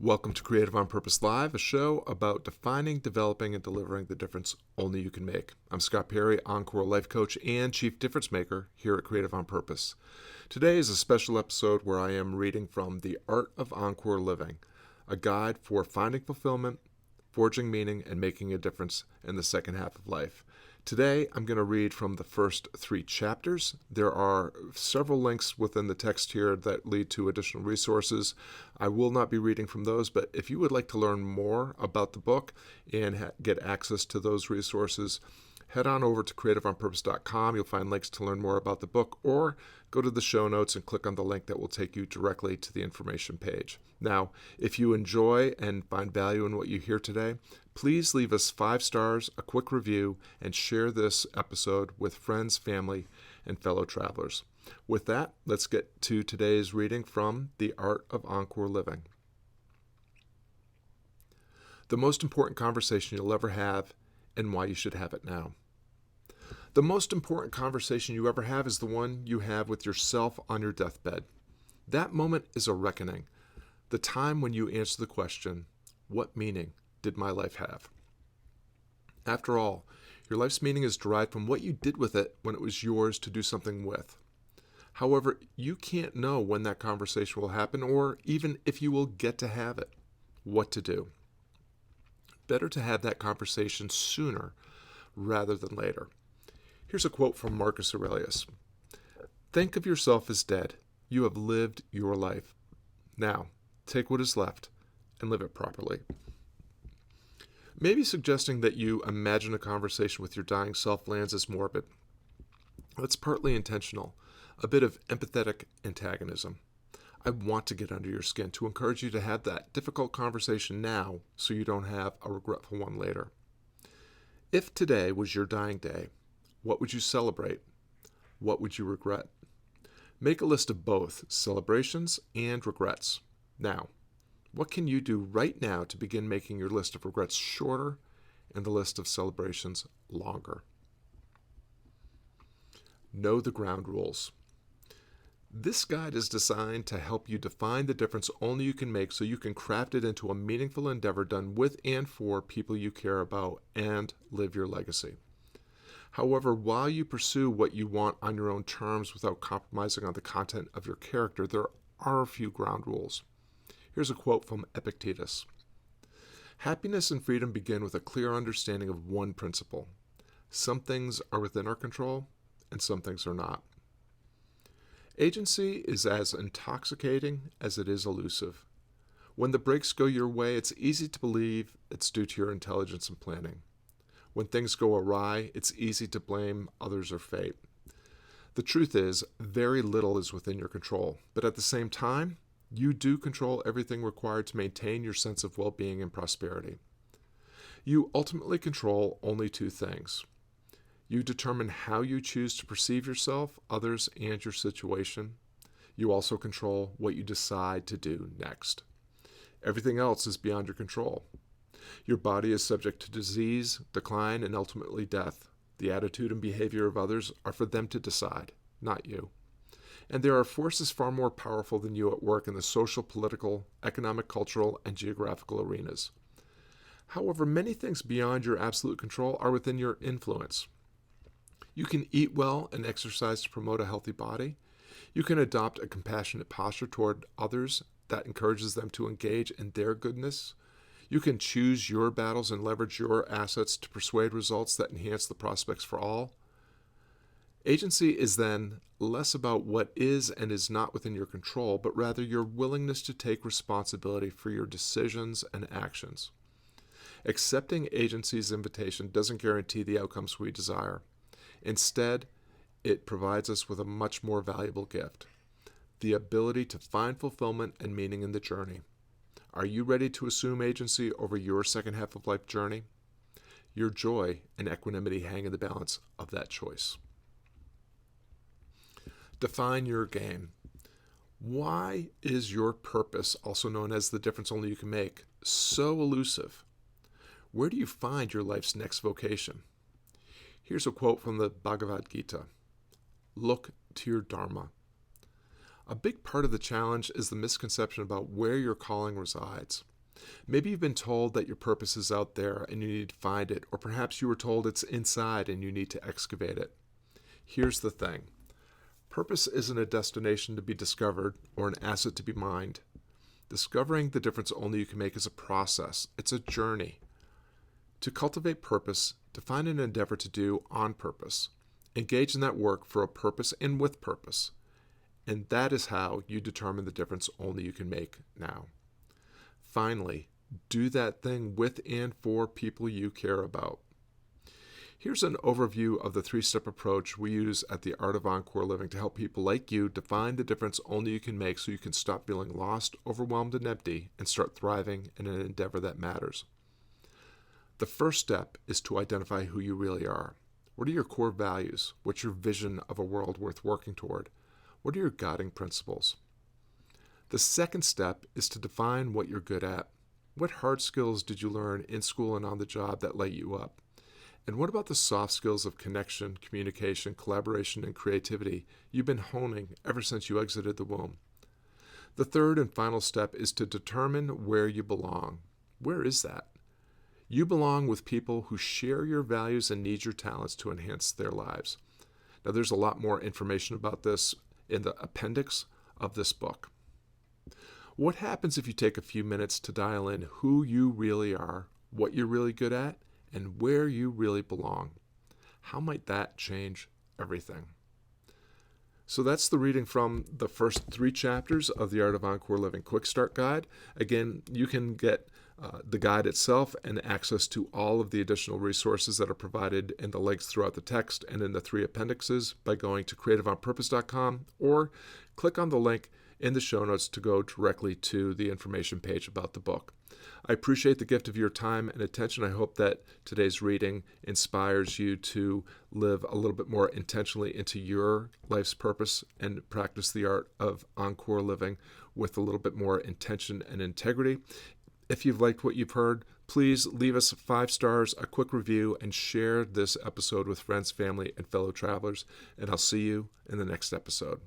Welcome to Creative on Purpose Live, a show about defining, developing, and delivering the difference only you can make. I'm Scott Perry, Encore Life Coach and Chief Difference Maker here at Creative on Purpose. Today is a special episode where I am reading from The Art of Encore Living, a guide for finding fulfillment, forging meaning, and making a difference in the second half of life. Today, I'm going to read from the first 3 chapters. There are several links within the text here that lead to additional resources. I will not be reading from those, but if you would like to learn more about the book and get access to those resources, head on over to creativeonpurpose.com. You'll find links to learn more about the book, or go to the show notes and click on the link that will take you directly to the information page. Now, if you enjoy and find value in what you hear today, please leave us 5 stars, a quick review, and share this episode with friends, family, and fellow travelers. With that, let's get to today's reading from The Art of Encore Living. The most important conversation you'll ever have and why you should have it now. The most important conversation you ever have is the one you have with yourself on your deathbed. That moment is a reckoning, the time when you answer the question, what meaning did my life have? After all, your life's meaning is derived from what you did with it when it was yours to do something with. However, you can't know when that conversation will happen or even if you will get to have it, what to do. Better to have that conversation sooner rather than later. Here's a quote from Marcus Aurelius. Think of yourself as dead. You have lived your life. Now, take what is left and live it properly. Maybe suggesting that you imagine a conversation with your dying self lands as morbid. That's partly intentional, a bit of empathetic antagonism. I want to get under your skin to encourage you to have that difficult conversation now so you don't have a regretful one later. If today was your dying day, what would you celebrate? What would you regret? Make a list of both celebrations and regrets. Now, what can you do right now to begin making your list of regrets shorter and the list of celebrations longer? Know the ground rules. This guide is designed to help you define the difference only you can make so you can craft it into a meaningful endeavor done with and for people you care about and live your legacy. However, while you pursue what you want on your own terms without compromising on the content of your character, there are a few ground rules. Here's a quote from Epictetus. Happiness and freedom begin with a clear understanding of one principle. Some things are within our control and some things are not. Agency is as intoxicating as it is elusive. When the breaks go your way, it's easy to believe it's due to your intelligence and planning. When things go awry, it's easy to blame others or fate. The truth is, very little is within your control, but at the same time, you do control everything required to maintain your sense of well-being and prosperity. You ultimately control only 2 things. You determine how you choose to perceive yourself, others, and your situation. You also control what you decide to do next. Everything else is beyond your control. Your body is subject to disease, decline, and ultimately death. The attitude and behavior of others are for them to decide, not you. And there are forces far more powerful than you at work in the social, political, economic, cultural, and geographical arenas. However, many things beyond your absolute control are within your influence. You can eat well and exercise to promote a healthy body. You can adopt a compassionate posture toward others that encourages them to engage in their goodness. You can choose your battles and leverage your assets to persuade results that enhance the prospects for all. Agency is then less about what is and is not within your control, but rather your willingness to take responsibility for your decisions and actions. Accepting agency's invitation doesn't guarantee the outcomes we desire. Instead, it provides us with a much more valuable gift, the ability to find fulfillment and meaning in the journey. Are you ready to assume agency over your second half of life journey? Your joy and equanimity hang in the balance of that choice. Define your game. Why is your purpose, also known as the difference only you can make, so elusive? Where do you find your life's next vocation? Here's a quote from the Bhagavad Gita. Look to your Dharma. A big part of the challenge is the misconception about where your calling resides. Maybe you've been told that your purpose is out there and you need to find it, or perhaps you were told it's inside and you need to excavate it. Here's the thing. Purpose isn't a destination to be discovered or an asset to be mined. Discovering the difference only you can make is a process. It's a journey. To cultivate purpose, define an endeavor to do on purpose. Engage in that work for a purpose and with purpose. And that is how you determine the difference only you can make now. Finally, do that thing with and for people you care about. Here's an overview of the 3-step approach we use at the Art of Encore Living to help people like you define the difference only you can make so you can stop feeling lost, overwhelmed, and empty and start thriving in an endeavor that matters. The first step is to identify who you really are. What are your core values? What's your vision of a world worth working toward? What are your guiding principles? The second step is to define what you're good at. What hard skills did you learn in school and on the job that light you up? And what about the soft skills of connection, communication, collaboration, and creativity you've been honing ever since you exited the womb? The third and final step is to determine where you belong. Where is that? You belong with people who share your values and need your talents to enhance their lives. Now, there's a lot more information about this in the appendix of this book. What happens if you take a few minutes to dial in who you really are, what you're really good at, and where you really belong? How might that change everything? So that's the reading from the first 3 chapters of the Art of Encore Living Quick Start Guide. Again, you can get the guide itself and access to all of the additional resources that are provided in the links throughout the text and in the 3 appendixes by going to creativeonpurpose.com or click on the link in the show notes to go directly to the information page about the book. I appreciate the gift of your time and attention. I hope that today's reading inspires you to live a little bit more intentionally into your life's purpose and practice the art of encore living with a little bit more intention and integrity. If you've liked what you've heard, please leave us 5 stars, a quick review, and share this episode with friends, family, and fellow travelers. And I'll see you in the next episode.